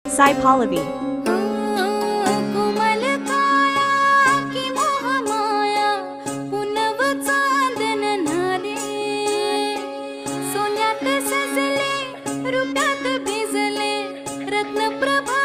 Sai Pallavi. कोमल काया की मोहमाया पुनव चांदन नारे सोन्यात सजले रुपात भिजले रत्नप्रभा